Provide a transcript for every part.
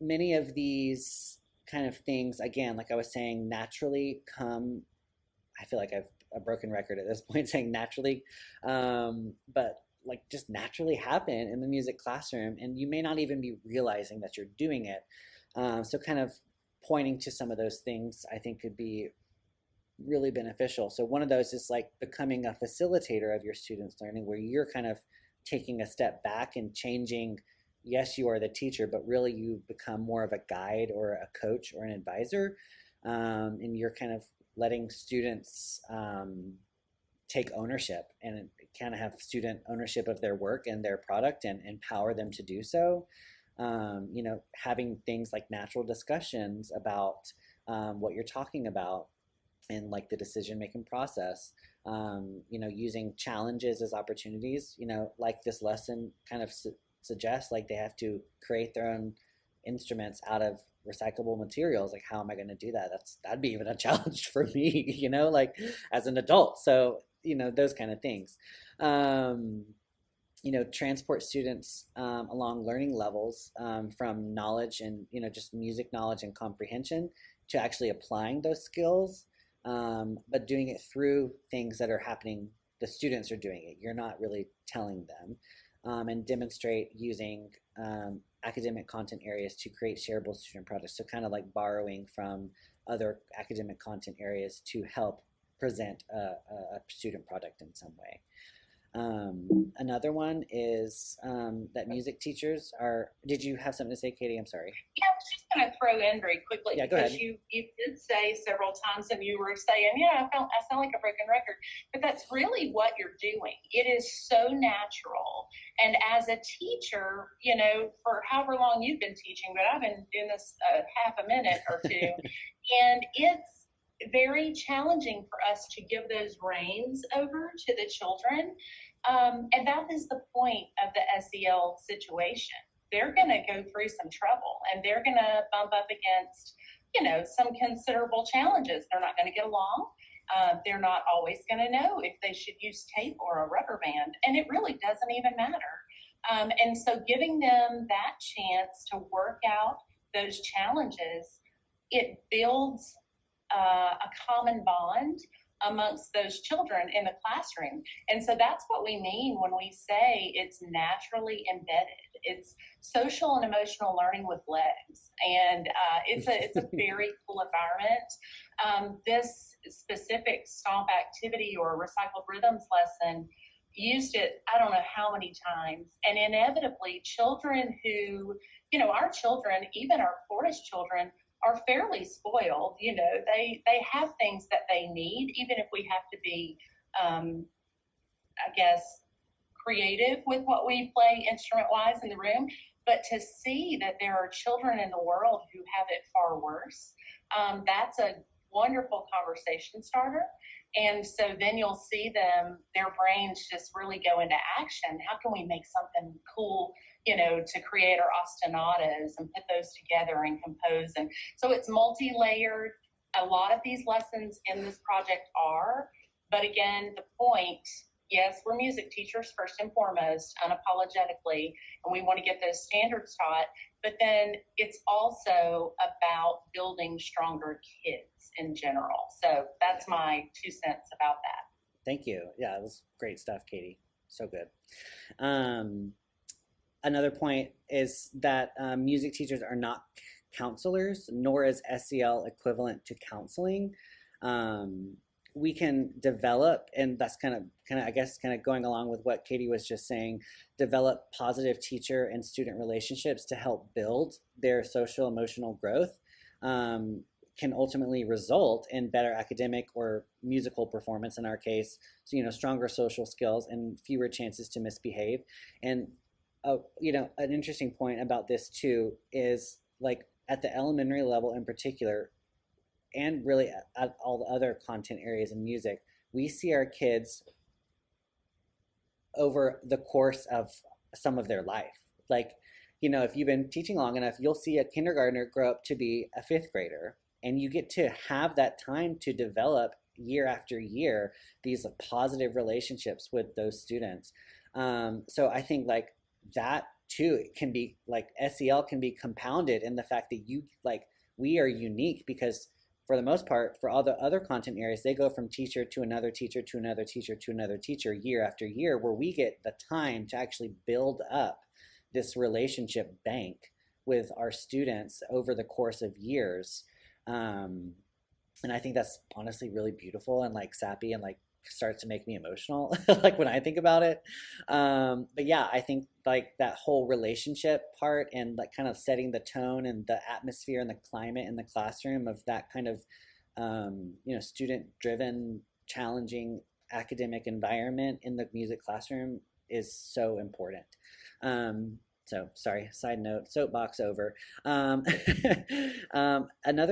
many of these kind of things, again, like I was saying, naturally come. I feel like I've a broken record at this point saying naturally, but like just naturally happen in the music classroom, and you may not even be realizing that you're doing it. So, kind of pointing to some of those things, I think, could be really beneficial. So, one of those is like becoming a facilitator of your students' learning, where you're kind of taking a step back and changing. Yes, you are the teacher, but really you become more of a guide or a coach or an advisor, and you're kind of letting students take ownership and kind of have student ownership of their work and their product and empower them to do so. Having things like natural discussions about what you're talking about and like the decision making process. Using challenges as opportunities, like this lesson kind of suggests, like they have to create their own instruments out of recyclable materials. Like, how am I going to do that? That'd be even a challenge for me, like as an adult. So, those kind of things. Transport students along learning levels, from knowledge and, just music knowledge and comprehension to actually applying those skills, but doing it through things that are happening. The students are doing it. You're not really telling them, and demonstrate using academic content areas to create shareable student projects. So kind of like borrowing from other academic content areas to help present a student product in some way. Another one is that music teachers are. Did you have something to say, Katie? I'm sorry. Yeah, I was just going to throw in very quickly Yeah, go because ahead. you did say several times, and you were saying, yeah, I sound like a broken record, but that's really what you're doing. It is so natural. And as a teacher, for however long you've been teaching, but I've been doing this half a minute or two, and it's very challenging for us to give those reins over to the children. And that is the point of the SEL situation. They're going to go through some trouble, and they're going to bump up against, some considerable challenges. They're not going to get along. They're not always going to know if they should use tape or a rubber band, and it really doesn't even matter. And so giving them that chance to work out those challenges, it builds a common bond amongst those children in the classroom. And so that's what we mean when we say it's naturally embedded. It's social and emotional learning with legs. And it's a very cool environment. This specific STOMP activity or recycled rhythms lesson used it, I don't know how many times. And inevitably, children who, our children, even our poorest children, are fairly spoiled. They have things that they need, even if we have to be, I guess, creative with what we play instrument wise in the room. But to see that there are children in the world who have it far worse, that's a wonderful conversation starter. And so then you'll see their brains just really go into action. How can we make something cool, to create our ostinatos and put those together and compose? And so it's multi-layered. A lot of these lessons in this project are, but again, the point, yes, we're music teachers first and foremost, unapologetically, and we want to get those standards taught, but then it's also about building stronger kids in general. So that's my 2 cents about that. Thank you. Yeah, it was great stuff, Katie. So good. Another point is that music teachers are not counselors, nor is SEL equivalent to counseling. We can develop, and that's kind of I guess kind of going along with what Katie was just saying, develop positive teacher and student relationships to help build their social emotional growth. Can ultimately result in better academic or musical performance in our case. So, stronger social skills and fewer chances to misbehave. And, an interesting point about this too is like at the elementary level in particular, and really at all the other content areas in music, we see our kids over the course of some of their life. Like, if you've been teaching long enough, you'll see a kindergartner grow up to be a fifth grader. And you get to have that time to develop year after year these positive relationships with those students. So I think like that too, it can be like SEL can be compounded in the fact that we are unique because for the most part, for all the other content areas, they go from teacher to another teacher to another teacher to another teacher year after year, where we get the time to actually build up this relationship bank with our students over the course of years. And I think that's honestly really beautiful and like sappy and like starts to make me emotional like when I think about it. But yeah, I think like that whole relationship part and like kind of setting the tone and the atmosphere and the climate in the classroom of that kind of student driven, challenging academic environment in the music classroom is so important. So sorry, side note, soapbox over. Another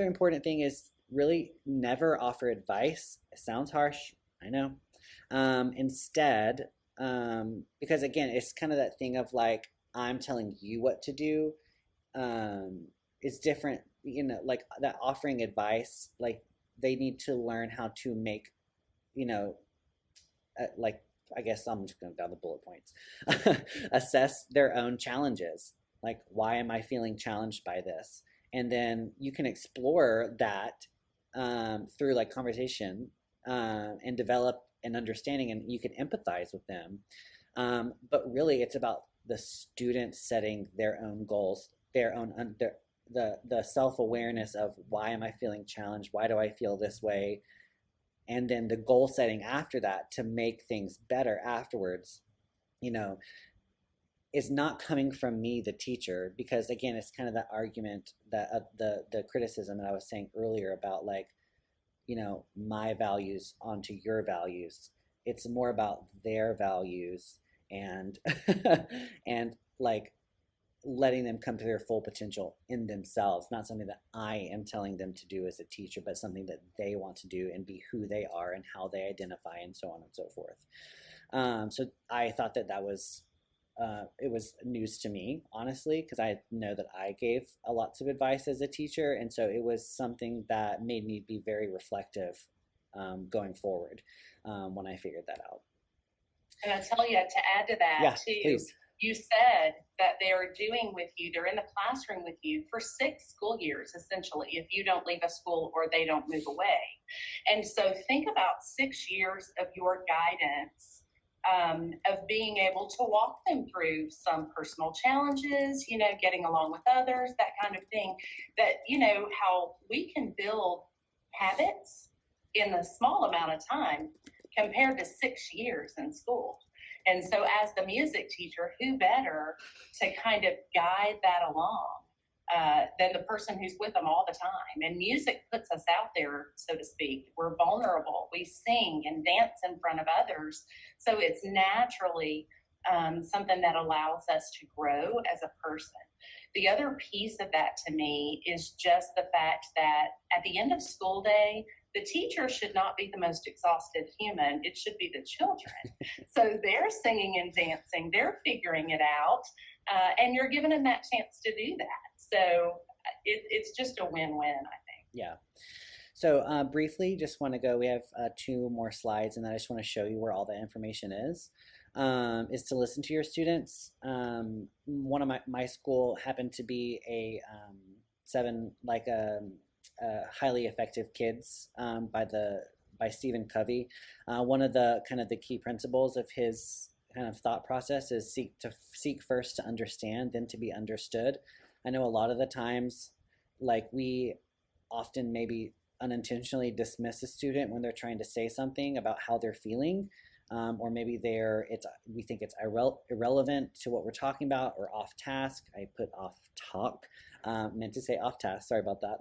important thing is really never offer advice. It sounds harsh, I know. Instead, because again, it's kind of that thing of like, I'm telling you what to do. It's different, like that offering advice, like they need to learn how to make, like, I guess I'm just going down the bullet points, assess their own challenges. Like, why am I feeling challenged by this? And then you can explore that through like conversation and develop an understanding, and you can empathize with them. But really, it's about the student setting their own goals, the self-awareness of why am I feeling challenged? Why do I feel this way? And then the goal setting after that to make things better afterwards, is not coming from me, the teacher, because again, it's kind of that argument that the criticism that I was saying earlier about like, my values onto your values. It's more about their values and and like letting them come to their full potential in themselves, not something that I am telling them to do as a teacher, but something that they want to do and be who they are and how they identify and so on and so forth. So I thought that was it was news to me, honestly, because I know that I gave a lots of advice as a teacher, and so it was something that made me be very reflective going forward when I figured that out. And I tell you, to add to that, yeah, too, please. You said that they're doing with you, they're in the classroom with you for 6 school years, essentially, if you don't leave a school or they don't move away. And so think about 6 years of your guidance, of being able to walk them through some personal challenges, getting along with others, that kind of thing, that, how we can build habits in a small amount of time compared to 6 years in school. And so as the music teacher, who better to kind of guide that along than the person who's with them all the time? And music puts us out there, so to speak. We're vulnerable. We sing and dance in front of others. So it's naturally something that allows us to grow as a person. The other piece of that to me is just the fact that at the end of school day, the teacher should not be the most exhausted human. It should be the children. So they're singing and dancing, they're figuring it out, and you're giving them that chance to do that. So it's just a win-win, I think. Yeah. So briefly, just want to go, we have 2 more slides, and then I just want to show you where all the information is to listen to your students. One of my school happened to be a highly effective kids by Stephen Covey. One of the kind of the key principles of his kind of thought process is seek first to understand, then to be understood. I know a lot of the times, like we often maybe unintentionally dismiss a student when they're trying to say something about how they're feeling, or maybe we think it's irrelevant to what we're talking about or off task. I put off talk. Meant to say off task, sorry about that.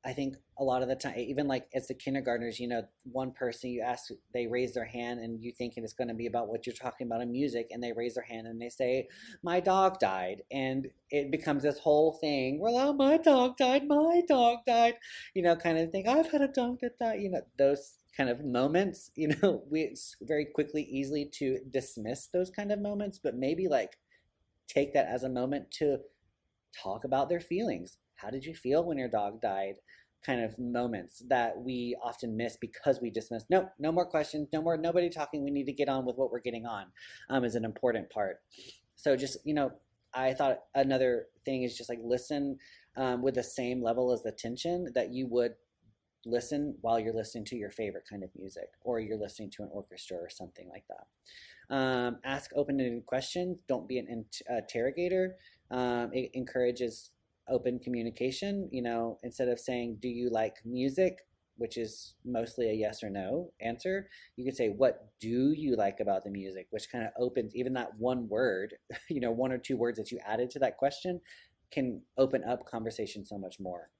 I think a lot of the time, even like as the kindergartners, one person you ask, they raise their hand and you think it's going to be about what you're talking about in music, and they raise their hand and they say, my dog died. And it becomes this whole thing, well, my dog died, kind of thing. I've had a dog that died, those kind of moments, it's very quickly, easily to dismiss those kind of moments, but maybe like take that as a moment to talk about their feelings. How did you feel when your dog died? kind of moments that we often miss because we dismiss, nope, no more questions, no more, nobody talking, we need to get on with what we're getting on, is an important part. So just, I thought another thing is just like listen with the same level as attention that you would listen while you're listening to your favorite kind of music or you're listening to an orchestra or something like that. Ask open-ended questions. Don't be an interrogator. It encourages open communication. Instead of saying, do you like music, which is mostly a yes or no answer, you could say, what do you like about the music, which kind of opens even that one word, one or two words that you added to that question can open up conversation so much more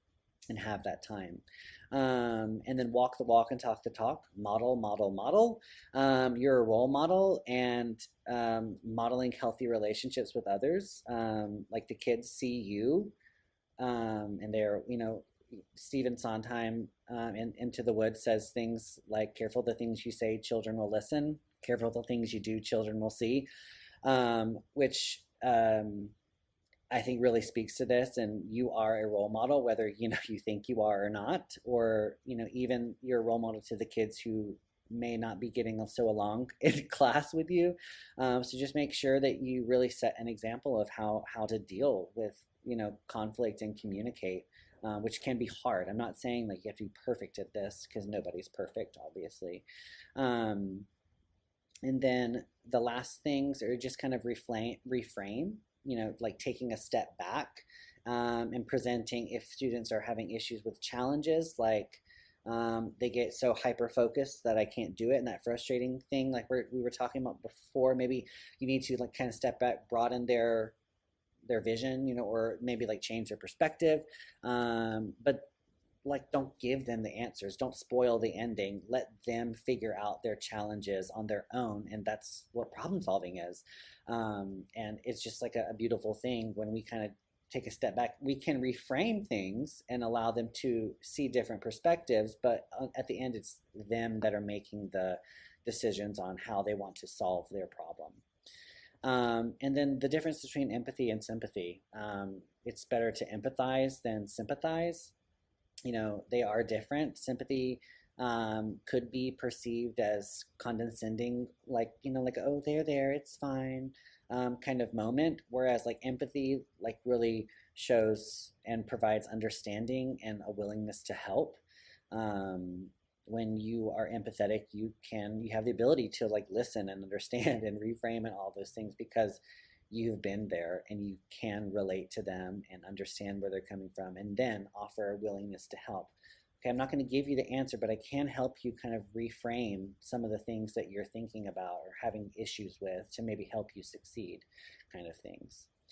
and have that time. And then walk the walk and talk the talk, model, model, model. You're a role model, and modeling healthy relationships with others. Like the kids see you, and they're, Stephen Sondheim in Into the Woods says things like, careful the things you say, children will listen. Careful the things you do, children will see. Which I think really speaks to this, and you are a role model, whether you think you are or not, or even you're a role model to the kids who may not be getting so along in class with you. So just make sure that you really set an example of how to deal with conflict and communicate, which can be hard. I'm not saying like you have to be perfect at this, because nobody's perfect, obviously. And then the last things are just kind of reframe, like taking a step back, and presenting if students are having issues with challenges, like they get so hyper focused that I can't do it, and that frustrating thing like we were talking about before. Maybe you need to like kind of step back, broaden their vision, or maybe like change their perspective, but like don't give them the answers, don't spoil the ending, let them figure out their challenges on their own. And that's what problem solving is. And it's just like a beautiful thing when we kind of take a step back. We can reframe things and allow them to see different perspectives, but at the end it's them that are making the decisions on how they want to solve their problem. And then the difference between empathy and sympathy. It's better to empathize than sympathize. They are different. Sympathy could be perceived as condescending, like, like, oh, they're there, it's fine, kind of moment. Whereas like empathy, like really shows and provides understanding and a willingness to help. When you are empathetic, you have the ability to like listen and understand and reframe and all those things, because you've been there and you can relate to them and understand where they're coming from, and then offer a willingness to help. Okay, I'm not going to give you the answer, but I can help you kind of reframe some of the things that you're thinking about or having issues with to maybe help you succeed, kind of things.